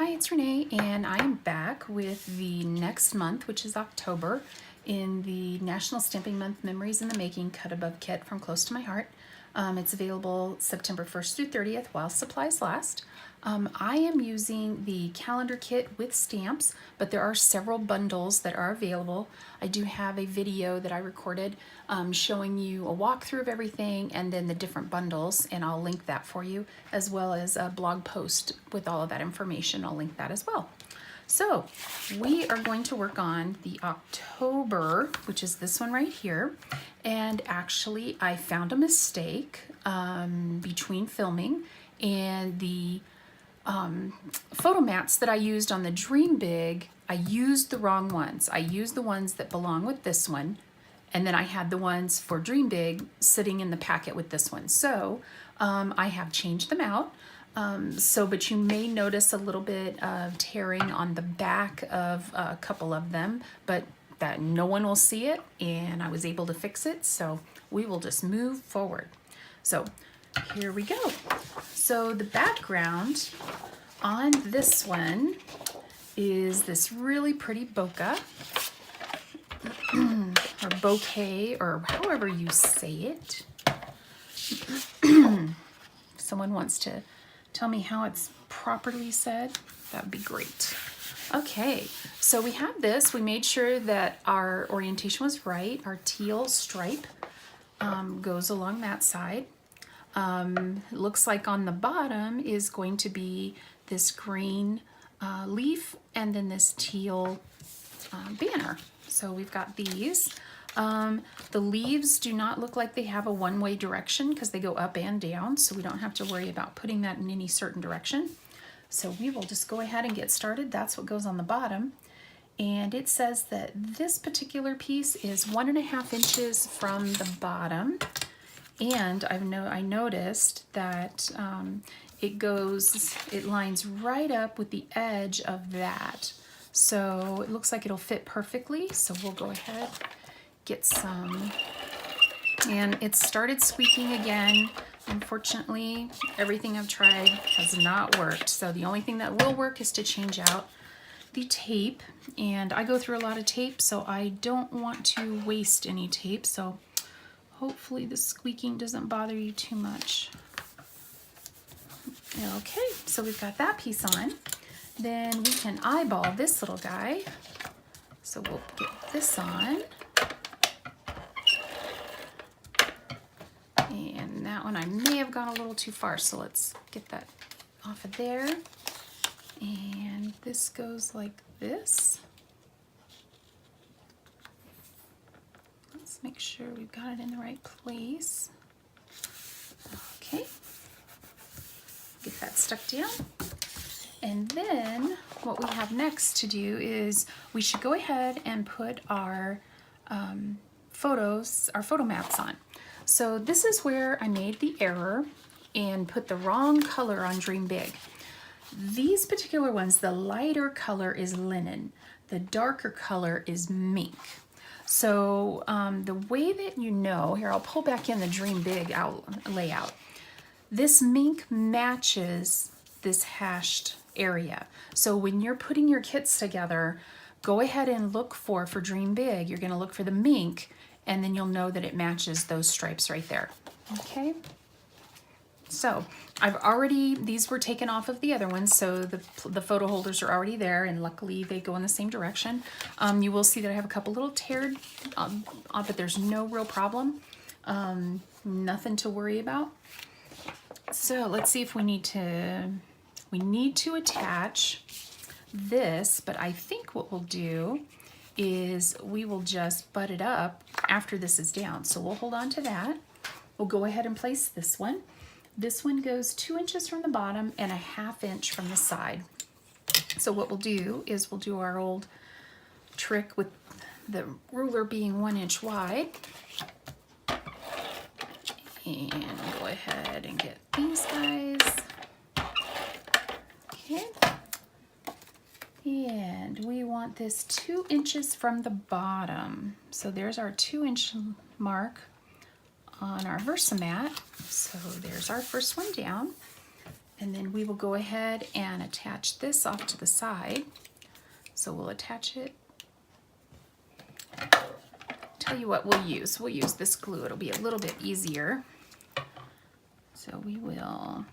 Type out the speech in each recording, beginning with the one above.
Hi, it's Renee, and I am back with the next month, which is October, in the National Stamping Month Memories in the Making Cut Above Kit from Close to My Heart. It's available September 1st through 30th while supplies last. I am using the calendar kit with stamps, but there are several bundles that are available. I do have a video that I recorded showing you a walkthrough of everything and then the different bundles, and I'll link that for you, as well as a blog post with all of that information. I'll link that as well. So we are going to work on the October, which is this one right here. And actually I found a mistake between filming and the photo mats that I used on the Dream Big. I used the wrong ones. I used the ones that belong with this one, and then I had the ones for Dream Big sitting in the packet with this one. So I have changed them out. But you may notice a little bit of tearing on the back of a couple of them, but that no one will see it, and I was able to fix it. So we will just move forward. So here we go. So the background on this one is this really pretty bokeh or bouquet, or however you say it. Someone wants to tell me how it's properly said, that would be great. Okay, so we have this. We made sure that our orientation was right. Our teal stripe goes along that side. It looks like on the bottom is going to be this green leaf and then this teal banner. So we've got these. The leaves do not look like they have a one-way direction because they go up and down, so we don't have to worry about putting that in any certain direction. So we will just go ahead and get started. That's what goes on the bottom. And it says that this particular piece is 1.5 inches from the bottom. And I noticed that it lines right up with the edge of that. So it looks like it'll fit perfectly. So we'll go ahead, get some. And it started squeaking again. Unfortunately, everything I've tried has not worked. So the only thing that will work is to change out the tape. And I go through a lot of tape, so I don't want to waste any tape. So hopefully the squeaking doesn't bother you too much. Okay, so we've got that piece on. Then we can eyeball this little guy. So we'll get this on. And that one I may have gone a little too far, so let's get that off of there. And this goes like this. Let's make sure we've got it in the right place. Okay, get that stuck down. And then what we have next to do is we should go ahead and put our photo mats on. So this is where I made the error and put the wrong color on Dream Big. These particular ones, the lighter color is linen, the darker color is mink. So the way that you know, here I'll pull back in the Dream Big layout. This mink matches this hashed area. So when you're putting your kits together, go ahead and look for Dream Big, you're gonna look for the mink, and then you'll know that it matches those stripes right there. Okay, so these were taken off of the other ones, so the photo holders are already there, and luckily they go in the same direction. You will see that I have a couple little teared, but there's no real problem, nothing to worry about. So let's see if we need to attach this, but I think what we'll do is we will just butt it up after this is down. So we'll hold on to that. We'll go ahead and place this one. This one goes 2 inches from the bottom and 1/2 inch from the side. So what we'll do is we'll do our old trick with the ruler being 1 inch wide. And go ahead and get these guys. Okay. And we want this 2 inches from the bottom. So there's our 2-inch mark on our Versamat. So there's our first one down. And then we will go ahead and attach this off to the side. So we'll attach it. Tell you what we'll use. We'll use this glue. It'll be a little bit easier. So we will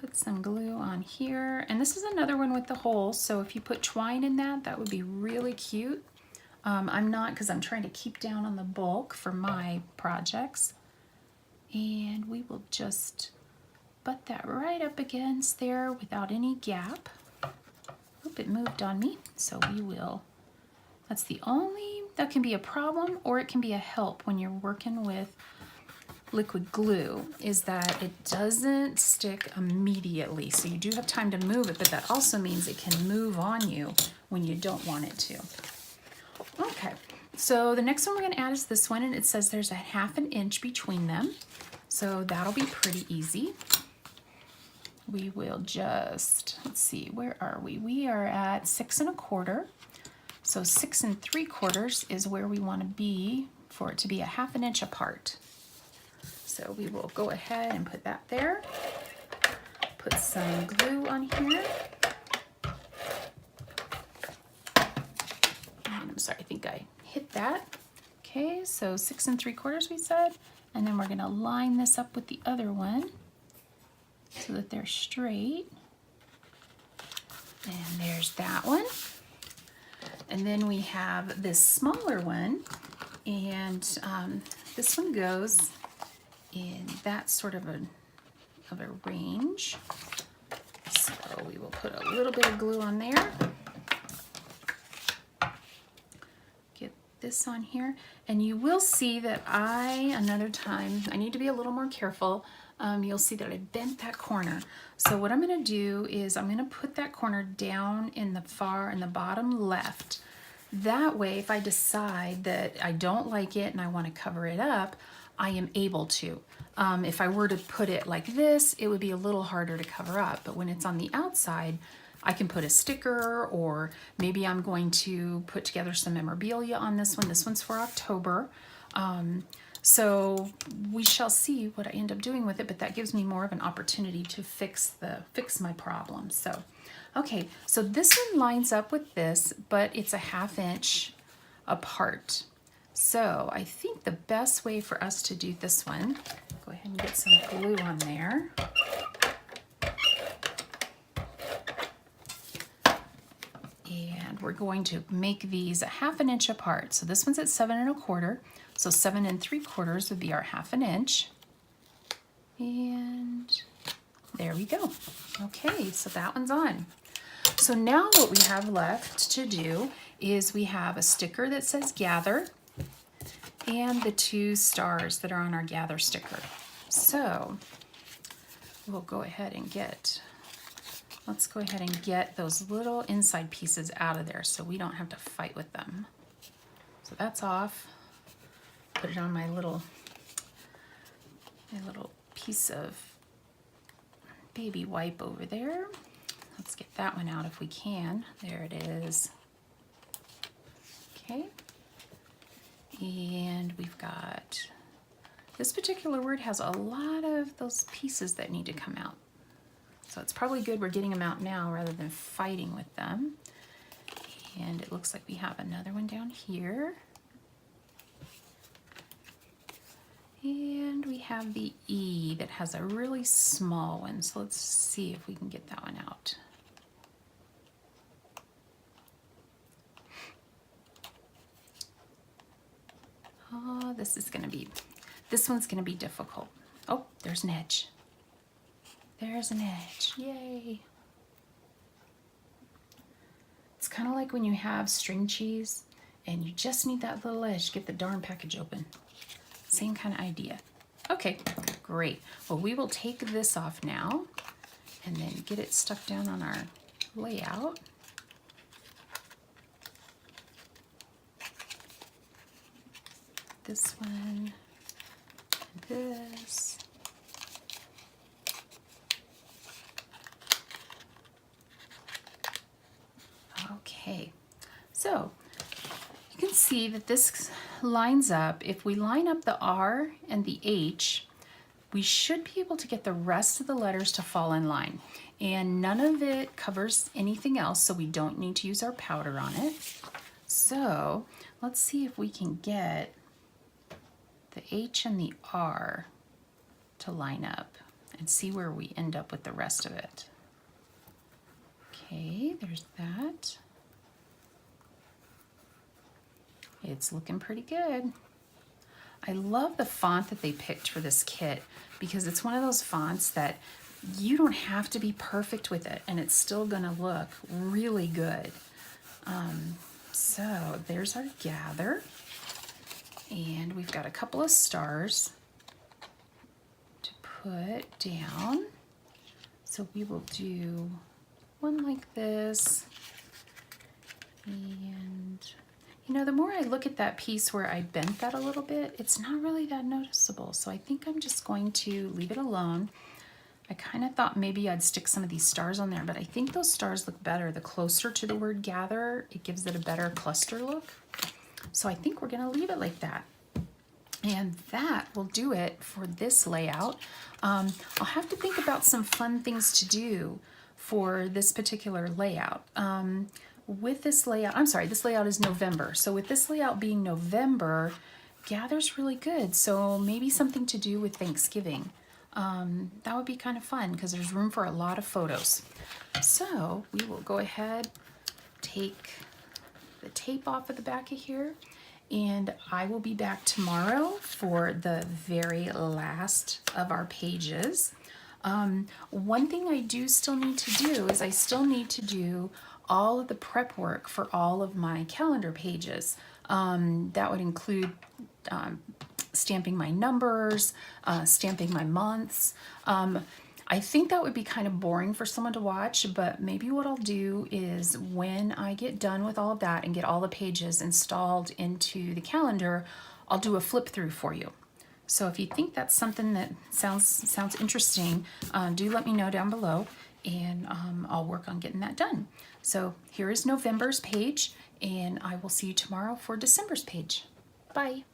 put some glue on here. And this is another one with the holes. So if you put twine in that, that would be really cute. I'm not, because I'm trying to keep down on the bulk for my projects. And we will just butt that right up against there without any gap. Oop, it moved on me. So we will, that's the only, that can be a problem or it can be a help when you're working with liquid glue, is that it doesn't stick immediately. So you do have time to move it, but that also means it can move on you when you don't want it to. Okay, so the next one we're going to add is this one, and it says there's a 1/2 inch between them. So that'll be pretty easy. We will just, let's see, where are we? We are at 6 1/4. So 6 3/4 is where we want to be for it to be a 1/2 inch apart. So we will go ahead and put that there. Put some glue on here. And I'm sorry, I think I hit that. Okay, so 6 3/4 we said. And then we're going to line this up with the other one so that they're straight. And there's that one. And then we have this smaller one. And this one goes in that sort of a range. So we will put a little bit of glue on there. Get this on here. And you will see that another time, I need to be a little more careful. You'll see that I bent that corner. So what I'm going to do is I'm going to put that corner down in the bottom left. That way, if I decide that I don't like it and I want to cover it up, I am able to. If I were to put it like this, it would be a little harder to cover up. But when it's on the outside, I can put a sticker, or maybe I'm going to put together some memorabilia on this one. This one's for October. So we shall see what I end up doing with it, but that gives me more of an opportunity to fix my problem. So, okay, so this one lines up with this, but it's a 1/2 inch apart. So I think the best way for us to do this one, go ahead and get some glue on there. And we're going to make these a 1/2 inch apart. So this one's at 7 1/4. So 7 3/4 would be our 1/2 inch. And there we go. Okay, so that one's on. So now what we have left to do is we have a sticker that says Gather and the 2 stars that are on our Gather sticker. So we'll go ahead and let's go ahead and get those little inside pieces out of there so we don't have to fight with them. So that's off. Put it on my little piece of baby wipe over there. Let's get that one out if we can. There it is. Okay. And we've got, this particular word has a lot of those pieces that need to come out. So it's probably good we're getting them out now rather than fighting with them. And it looks like we have another one down here. And we have the E that has a really small one. So let's see if we can get that one out. Oh, this one's gonna be difficult. Oh, there's an edge. There's an edge, yay. It's kind of like when you have string cheese and you just need that little edge to get the darn package open. Same kind of idea. Okay, great. Well, we will take this off now and then get it stuck down on our layout. This one, and this. Okay, so you can see that this lines up. If we line up the R and the H, we should be able to get the rest of the letters to fall in line. And none of it covers anything else, so we don't need to use our powder on it. So let's see if we can get the H and the R to line up and see where we end up with the rest of it. Okay, there's that. It's looking pretty good. I love the font that they picked for this kit because it's one of those fonts that you don't have to be perfect with it and it's still gonna look really good. So there's our gather, and we've got a couple of stars to put down. So we will do one like this, and you know, the more I look at that piece where I bent that a little bit, it's not really that noticeable. So I think I'm just going to leave it alone. I kind of thought maybe I'd stick some of these stars on there, but I think those stars look better. The closer to the word gather, it gives it a better cluster look. So I think we're gonna leave it like that. And that will do it for this layout. I'll have to think about some fun things to do for this particular layout. With this layout, I'm sorry, this layout is November. So with this layout being November, gather's really good. So maybe something to do with Thanksgiving. That would be kind of fun because there's room for a lot of photos. So we will go ahead, take the tape off of the back of here, and I will be back tomorrow for the very last of our pages. One thing I do still need to do is I still need to do all of the prep work for all of my calendar pages. That would include stamping my numbers, stamping my months. I think that would be kind of boring for someone to watch, but maybe what I'll do is when I get done with all of that and get all the pages installed into the calendar, I'll do a flip through for you. So if you think that's something that sounds interesting, do let me know down below, and I'll work on getting that done. So here is November's page, and I will see you tomorrow for December's page. Bye.